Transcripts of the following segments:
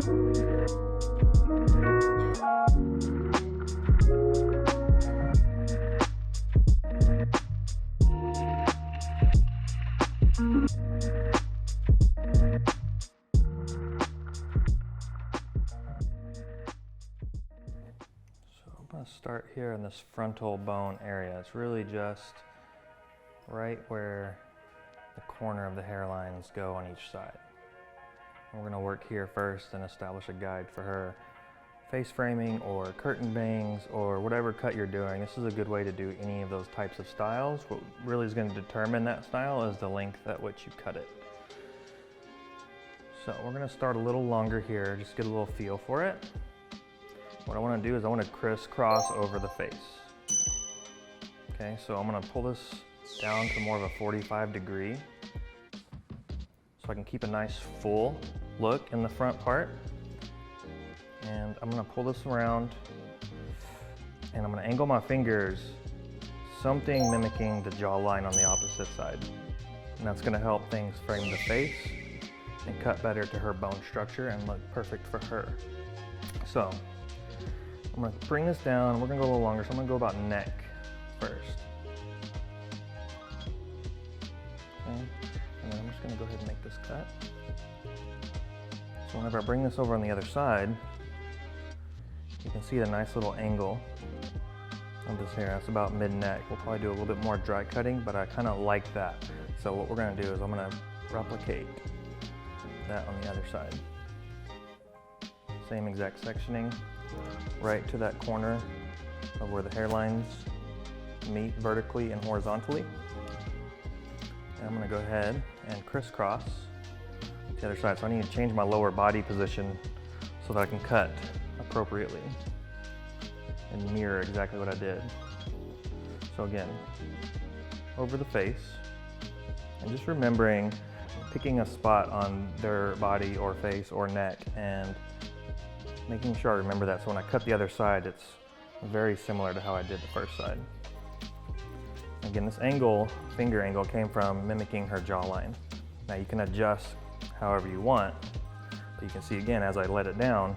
Start here in this frontal bone area. It's really just right where the corner of the hairlines go on each side. We're going to work here first and establish a guide for her face framing or curtain bangs or whatever cut you're doing. This is a good way to do any of those types of styles. What really is going to determine that style is the length at which you cut it. So we're going to start a little longer here, just get a little feel for it. What I want to do is I want to crisscross over the face. Okay, so I'm going to pull this down to more of a 45-degree so I can keep a nice full look in the front part. And I'm going to pull this around and I'm going to angle my fingers, something mimicking the jawline on the opposite side. And that's going to help things frame the face and cut better to her bone structure and look perfect for her. So I'm going to bring this down. We're going to go a little longer, so I'm going to go about neck first. Okay. And then I'm just going to go ahead and make this cut. So whenever I bring this over on the other side, you can see the nice little angle of this hair. That's about mid-neck. We'll probably do a little bit more dry cutting, but I kind of like that. So what we're going to do is I'm going to replicate that on the other side. Same exact sectioning. Right to that corner of where the hairlines meet vertically and horizontally. And I'm going to go ahead and crisscross the other side. So I need to change my lower body position so that I can cut appropriately and mirror exactly what I did. So again, over the face, and just remembering picking a spot on their body or face or neck and making sure I remember that, so when I cut the other side, it's very similar to how I did the first side. Again, this angle, finger angle, came from mimicking her jawline. Now you can adjust however you want, but you can see again, as I let it down,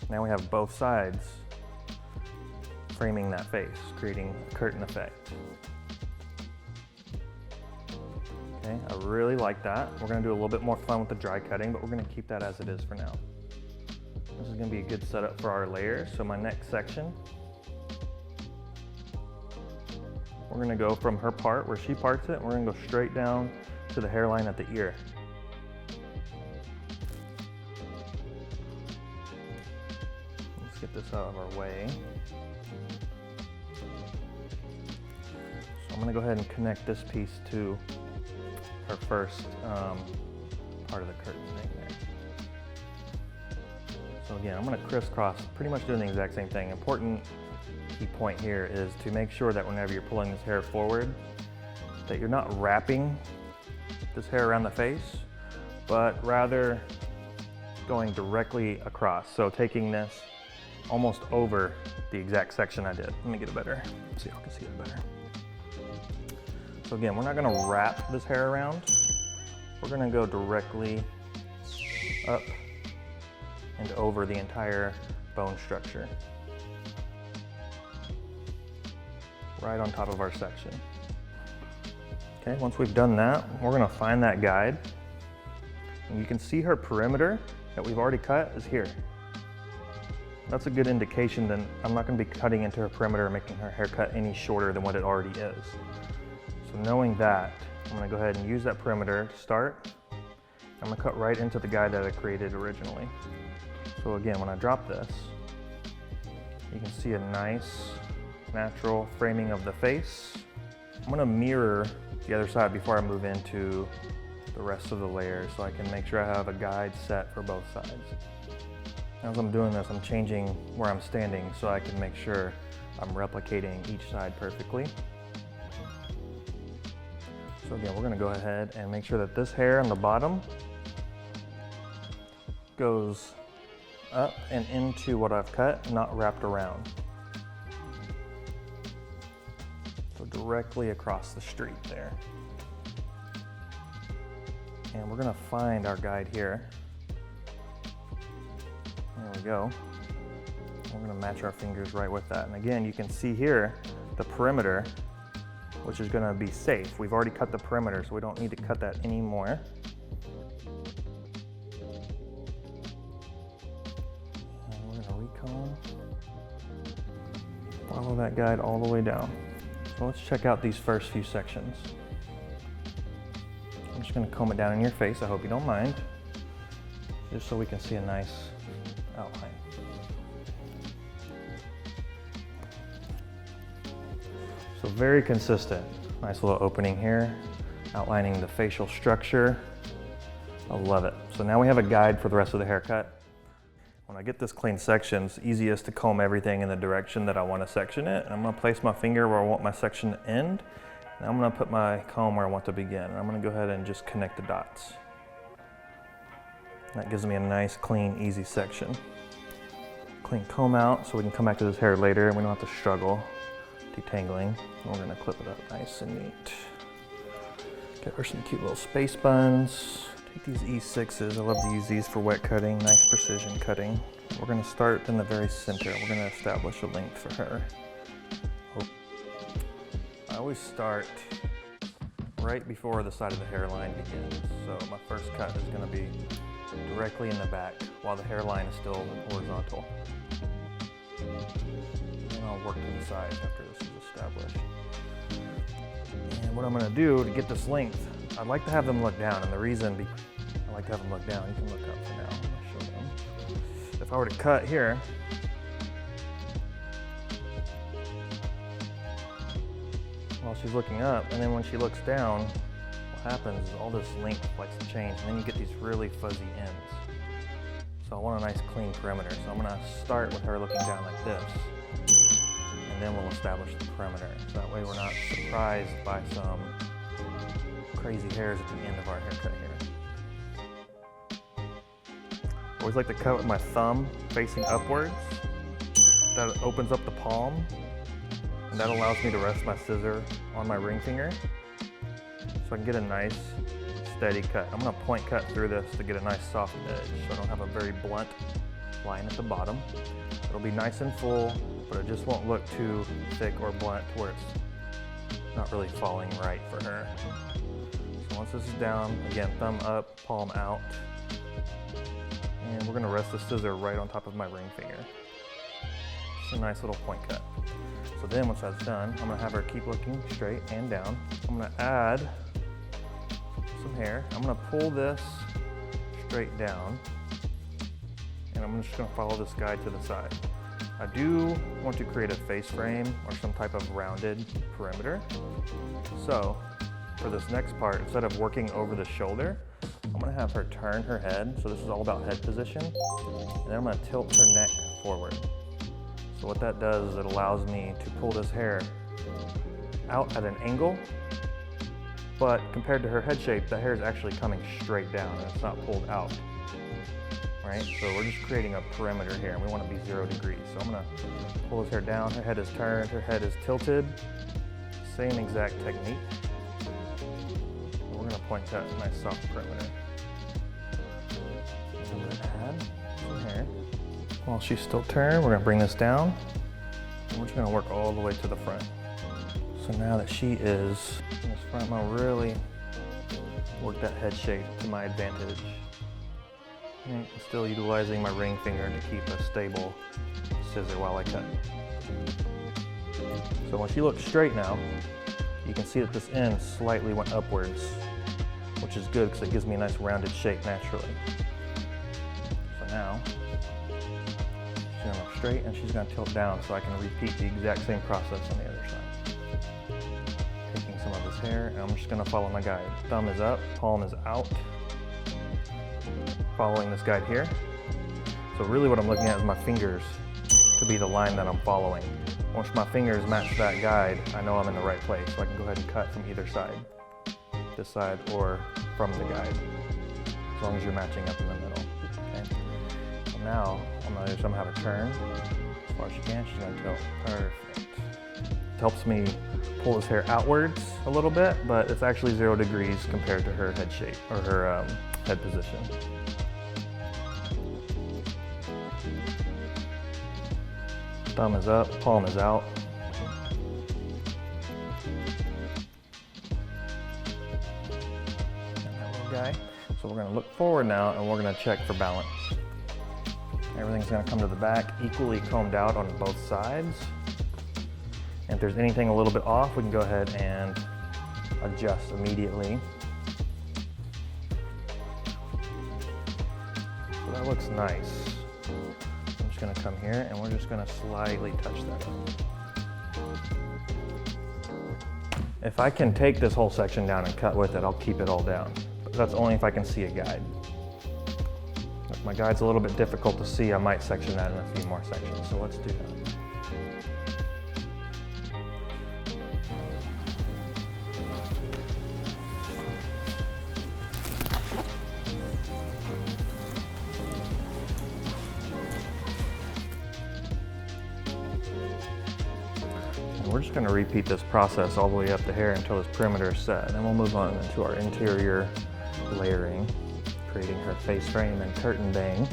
now we have both sides framing that face, creating a curtain effect. Okay, I really like that. We're gonna do a little bit more fun with the dry cutting, but we're gonna keep that as it is for now. This is going to be a good setup for our layers. So my next section, we're going to go from her part where she parts it, and we're going to go straight down to the hairline at the ear. Let's get this out of our way. So I'm going to go ahead and connect this piece to her first part of the curtain thing there. So again, I'm going to crisscross, pretty much doing the exact same thing. Important key point here is to make sure that whenever you're pulling this hair forward, that you're not wrapping this hair around the face, but rather going directly across. So taking this almost over the exact section I did. Let me get it better, see if I can see it better. So again, we're not going to wrap this hair around. We're going to go directly up and over the entire bone structure, right on top of our section. Okay, once we've done that, we're gonna find that guide. And you can see her perimeter that we've already cut is here. That's a good indication that I'm not gonna be cutting into her perimeter, making her haircut any shorter than what it already is. So knowing that, I'm gonna go ahead and use that perimeter to start. I'm gonna cut right into the guide that I created originally. So again, when I drop this, you can see a nice, natural framing of the face. I'm gonna mirror the other side before I move into the rest of the layers so I can make sure I have a guide set for both sides. As I'm doing this, I'm changing where I'm standing so I can make sure I'm replicating each side perfectly. So again, we're gonna go ahead and make sure that this hair on the bottom goes up and into what I've cut, not wrapped around. So directly across the street there. And we're gonna find our guide here. There we go. We're gonna match our fingers right with that. And again, you can see here the perimeter, which is gonna be safe. We've already cut the perimeter, so we don't need to cut that anymore. And we're gonna recomb. Follow that guide all the way down. So let's check out these first few sections. I'm just gonna comb it down in your face, I hope you don't mind, just so we can see a nice outline. So very consistent. Nice little opening here, outlining the facial structure. I love it. So now we have a guide for the rest of the haircut. When I get this clean section, it's easiest to comb everything in the direction that I want to section it. And I'm going to place my finger where I want my section to end. And I'm going to put my comb where I want to begin. And I'm going to go ahead and just connect the dots. That gives me a nice, clean, easy section. Clean comb out so we can come back to this hair later and we don't have to struggle detangling. And we're going to clip it up nice and neat. Get her some cute little space buns. Take these E6s, I love to use these for wet cutting, nice precision cutting. We're gonna start in the very center. We're gonna establish a length for her. I always start right before the side of the hairline begins. So my first cut is gonna be directly in the back while the hairline is still horizontal. And I'll work to the side after this is established. And what I'm gonna do to get this length, I'd like to have them look down, and the reason I like to have them look down, you can look up for now, I'll show them. If I were to cut here, while she's looking up, and then when she looks down, what happens is all this length likes to change, and then you get these really fuzzy ends. So I want a nice clean perimeter, so I'm gonna start with her looking down like this, and then we'll establish the perimeter. So that way we're not surprised by some crazy hairs at the end of our haircut here. I always like to cut with my thumb facing upwards. That opens up the palm, and that allows me to rest my scissor on my ring finger so I can get a nice steady cut. I'm gonna point cut through this to get a nice soft edge so I don't have a very blunt line at the bottom. It'll be nice and full, but it just won't look too thick or blunt to where it's not really falling right for her. Once this is down, again, thumb up, palm out, and we're gonna rest the scissor right on top of my ring finger. Just a nice little point cut. So then once that's done, I'm gonna have her keep looking straight and down. I'm gonna add some hair. I'm gonna pull this straight down, and I'm just gonna follow this guide to the side. I do want to create a face frame or some type of rounded perimeter. So for this next part, instead of working over the shoulder, I'm gonna have her turn her head. So this is all about head position. And then I'm gonna tilt her neck forward. So what that does is it allows me to pull this hair out at an angle, but compared to her head shape, the hair is actually coming straight down and it's not pulled out, right? So we're just creating a perimeter here and we wanna be 0 degrees. So I'm gonna pull this hair down, her head is turned, her head is tilted. Same exact technique. We're gonna point cut a nice soft perimeter. I'm gonna add some hair. While she's still turned, we're gonna bring this down. And we're just gonna work all the way to the front. So now that she is in this front, I'm gonna really work that head shape to my advantage. And still utilizing my ring finger to keep a stable scissor while I cut. So when she looks straight now, you can see that this end slightly went upwards, which is good because it gives me a nice rounded shape naturally. So now, she's gonna look straight and she's gonna tilt down so I can repeat the exact same process on the other side. Taking some of this hair and I'm just gonna follow my guide. Thumb is up, palm is out. Following this guide here. So really what I'm looking at is my fingers to be the line that I'm following. Once my fingers match that guide, I know I'm in the right place. So I can go ahead and cut from either side. This side or from the guide. As long as you're matching up in the middle. Okay. So now I'm gonna have her turn as far as she can. She's gonna tilt. Perfect. It helps me pull this hair outwards a little bit, but it's actually 0 degrees compared to her head shape or her head position. Thumb is up, palm is out. And that little guy. So we're gonna look forward now and we're gonna check for balance. Everything's gonna come to the back, equally combed out on both sides. And if there's anything a little bit off, we can go ahead and adjust immediately. So that looks nice. I'm just gonna come here and we're just gonna slightly touch that up. If I can take this whole section down and cut with it, I'll keep it all down. But that's only if I can see a guide. If my guide's a little bit difficult to see, I might section that in a few more sections. So let's do that. We're just going to repeat this process all the way up the hair until this perimeter is set. And then we'll move on into our interior layering, creating her face frame and curtain bang.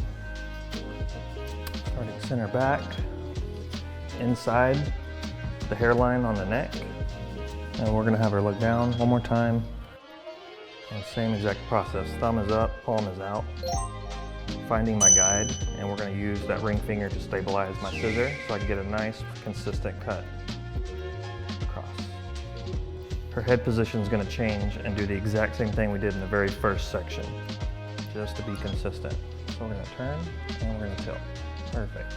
Starting center back, inside the hairline on the neck. And we're going to have her look down one more time. And same exact process. Thumb is up, palm is out. Finding my guide, and we're going to use that ring finger to stabilize my scissor so I can get a nice, consistent cut. Her head position is going to change and do the exact same thing we did in the very first section, just to be consistent. So we're going to turn and we're going to tilt. Perfect.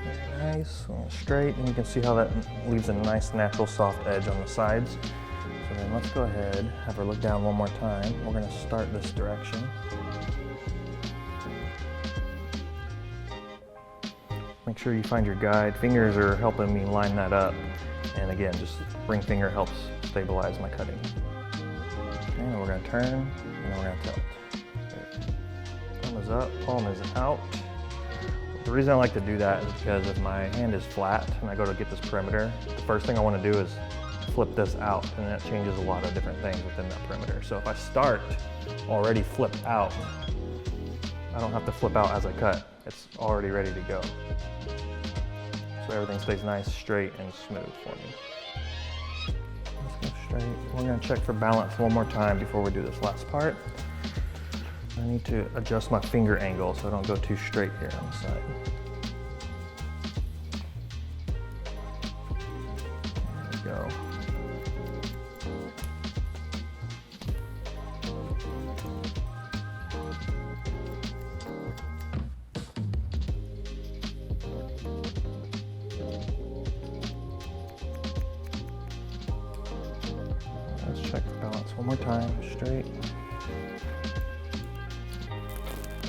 Very nice, straight, and you can see how that leaves a nice natural soft edge on the sides. So then let's go ahead, have her look down one more time. We're going to start this direction. Make sure you find your guide. Fingers are helping me line that up. And again, just ring finger helps stabilize my cutting. Okay, and we're gonna turn, and then we're gonna tilt. Thumb is up, palm is out. The reason I like to do that is because if my hand is flat and I go to get this perimeter, the first thing I wanna do is flip this out, and that changes a lot of different things within that perimeter. So if I start already flipped out, I don't have to flip out as I cut. It's already ready to go. So everything stays nice, straight, and smooth for me. Let's go straight. We're gonna check for balance one more time before we do this last part. I need to adjust my finger angle so I don't go too straight here on the side. There we go. Let's check the balance one more time, straight.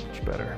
Much better.